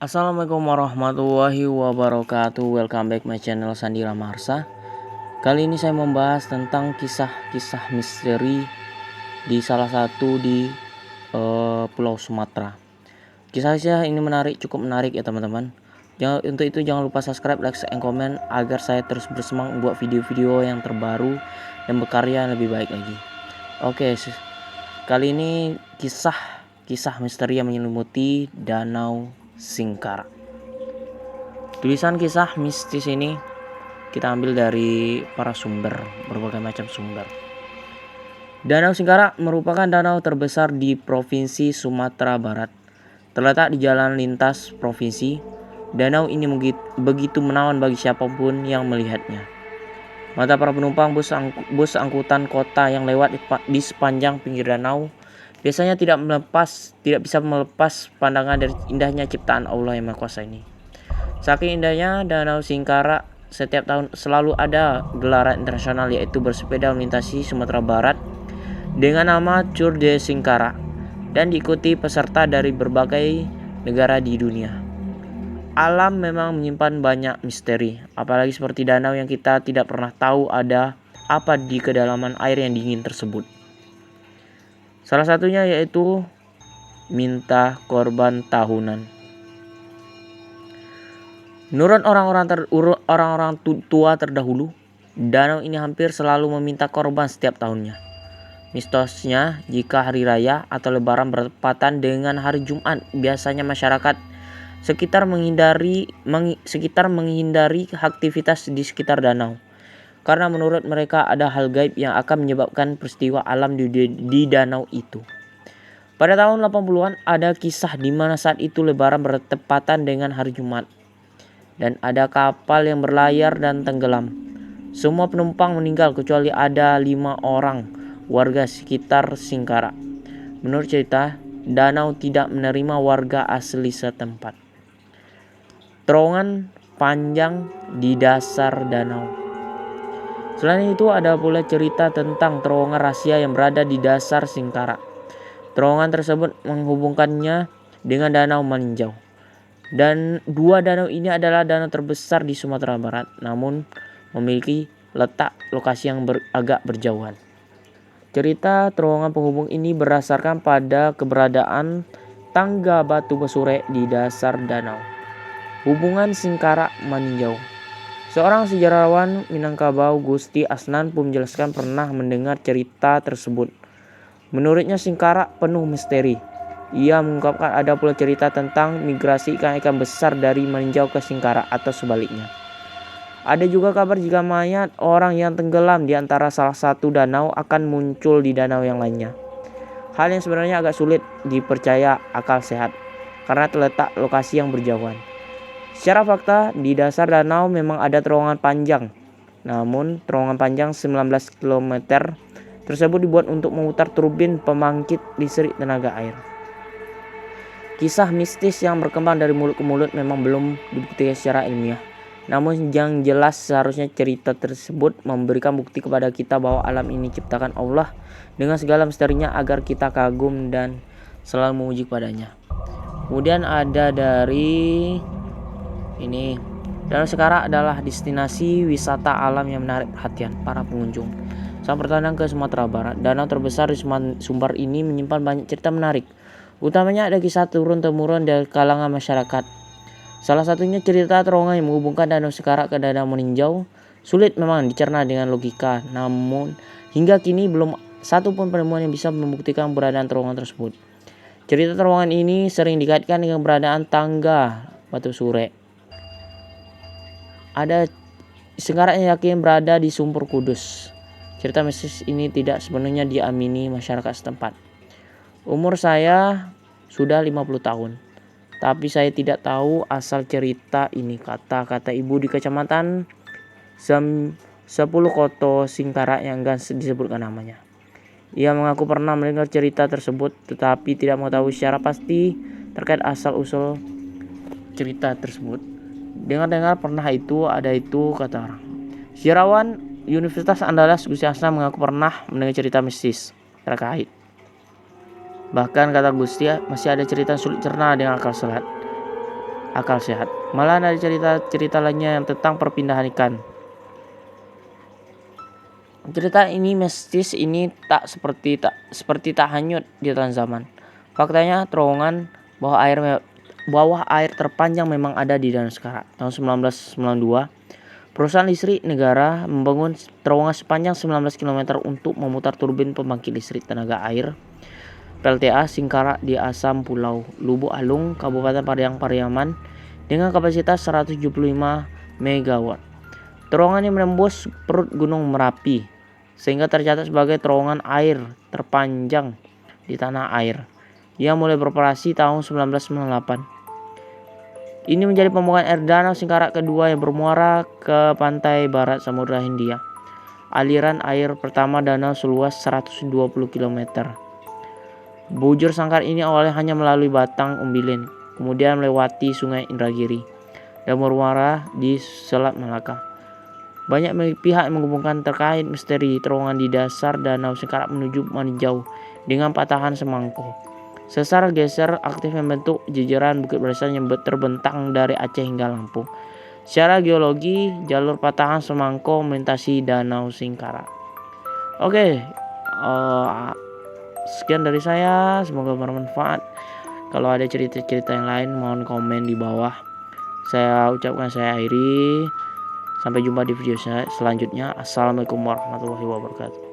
Assalamualaikum warahmatullahi wabarakatuh. Welcome back my channel Sandira Marsa. Kali ini saya membahas tentang kisah-kisah misteri di salah satu di Pulau Sumatera. Kisah-kisah ini cukup menarik ya teman-teman. Untuk itu jangan lupa subscribe, like, and comment agar saya terus bersemangat membuat video-video yang terbaru dan berkarya yang lebih baik lagi. Oke, kali ini kisah misteri yang menyelimuti Danau Singkara. Tulisan kisah mistis ini kita ambil dari para sumber, berbagai macam sumber. Danau Singkara merupakan danau terbesar di Provinsi Sumatera Barat. Terletak di jalan lintas provinsi, danau ini begitu menawan bagi siapapun yang melihatnya. Mata para penumpang bus angkutan kota yang lewat di sepanjang pinggir danau biasanya tidak bisa melepas pandangan dari indahnya ciptaan Allah yang Maha Kuasa ini. Saking indahnya Danau Singkara, setiap tahun selalu ada gelaran internasional yaitu bersepeda melintasi Sumatera Barat dengan nama Tour de Singkara dan diikuti peserta dari berbagai negara di dunia. Alam memang menyimpan banyak misteri, apalagi seperti danau yang kita tidak pernah tahu ada apa di kedalaman air yang dingin tersebut. Salah satunya yaitu minta korban tahunan. Menurut orang-orang tua terdahulu, danau ini hampir selalu meminta korban setiap tahunnya. Mistosnya, jika hari raya atau lebaran bertepatan dengan hari Jumat, biasanya masyarakat sekitar menghindari aktivitas di sekitar danau. Karena menurut mereka ada hal gaib yang akan menyebabkan peristiwa alam di danau itu. Pada tahun 80-an ada kisah di mana saat itu lebaran bertepatan dengan hari Jumat. Dan ada kapal yang berlayar dan tenggelam. Semua penumpang meninggal kecuali ada 5 orang warga sekitar Singkara. Menurut cerita, danau tidak menerima warga asli setempat. Terowongan panjang di dasar danau. Selain itu ada pula cerita tentang terowongan rahasia yang berada di dasar Singkara. Terowongan tersebut menghubungkannya dengan Danau Maninjau. Dan dua danau ini adalah danau terbesar di Sumatera Barat, namun memiliki lokasi yang agak berjauhan. Cerita terowongan penghubung ini berdasarkan pada keberadaan tangga batu besure di dasar danau. Hubungan Singkara Maninjau. Seorang sejarawan Minangkabau, Gusti Asnan pun menjelaskan pernah mendengar cerita tersebut. Menurutnya Singkara penuh misteri. Ia mengungkapkan ada pula cerita tentang migrasi ikan-ikan besar dari Maninjau ke Singkara atau sebaliknya. Ada juga kabar jika mayat orang yang tenggelam di antara salah satu danau akan muncul di danau yang lainnya. Hal yang sebenarnya agak sulit dipercaya akal sehat karena terletak lokasi yang berjauhan. Secara fakta, di dasar danau memang ada terowongan panjang. Namun, terowongan panjang 19 km tersebut dibuat untuk memutar turbin pembangkit listrik tenaga air. Kisah mistis yang berkembang dari mulut ke mulut memang belum dibuktikan secara ilmiah. Namun yang jelas seharusnya cerita tersebut memberikan bukti kepada kita bahwa alam ini ciptakan Allah dengan segala misterinya agar kita kagum dan selalu memuji padanya. Kemudian ada dari ini, Danau Singkara adalah destinasi wisata alam yang menarik perhatian para pengunjung. Saat bertandang ke Sumatera Barat, danau terbesar di Sumbar ini menyimpan banyak cerita menarik. Utamanya ada kisah turun-temurun dari kalangan masyarakat. Salah satunya cerita terowongan yang menghubungkan Danau Singkara ke Danau Maninjau. Sulit memang dicerna dengan logika, namun hingga kini belum satu pun penemuan yang bisa membuktikan keberadaan terowongan tersebut. Cerita terowongan ini sering dikaitkan dengan keberadaan tangga batu sure. Ada Singkara yang yakin berada di Sumber Kudus. Cerita mistis ini tidak sepenuhnya diamini masyarakat setempat. Umur saya sudah 50 tahun. Tapi saya tidak tahu asal cerita ini, kata ibu di kecamatan 10 Koto Singkara yang enggan disebutkan namanya. Ia mengaku pernah mendengar cerita tersebut tetapi tidak mengetahui secara pasti terkait asal-usul cerita tersebut. Dengar-dengar pernah ada itu, kata orang. Sejarawan Universitas Andalas Gusti Asna mengaku pernah mendengar cerita mistis terkait. Bahkan kata Gusti masih ada cerita sulit cerna dengan akal sehat. akal sehat. Malah ada cerita-cerita lainnya yang tentang perpindahan ikan. Cerita ini mistis ini tak hanyut di telan zaman. Faktanya terowongan bawah air terpanjang memang ada di Danau Sengkara. Tahun 1992, perusahaan listrik negara membangun terowongan sepanjang 19 km untuk memutar turbin pembangkit listrik tenaga air PLTA Singkara di Asam Pulau Lubuk Alung, Kabupaten Pariaman dengan kapasitas 175 MW. Terowongan ini menembus perut Gunung Merapi sehingga tercatat sebagai terowongan air terpanjang di tanah air. Ia mulai beroperasi tahun 1998. Ini menjadi pembuangan air Danau Singkara kedua yang bermuara ke pantai barat Samudra Hindia. Aliran air pertama danau seluas 120 km. Bujur sangkar ini awalnya hanya melalui Batang Umbilin, kemudian melewati Sungai Indragiri dan bermuara di Selat Malaka. Banyak pihak yang menghubungkan terkait misteri terowongan di dasar Danau Singkara menuju meninjau dengan patahan semangko. Sesar geser aktif membentuk jejeran bukit barisan yang terbentang dari Aceh hingga Lampung. Secara geologi, jalur patahan semangko melintasi Danau Singkara. Oke, sekian dari saya, semoga bermanfaat. Kalau ada cerita-cerita yang lain mohon komen di bawah. Saya ucapkan saya akhiri. Sampai jumpa di video selanjutnya. Assalamualaikum warahmatullahi wabarakatuh.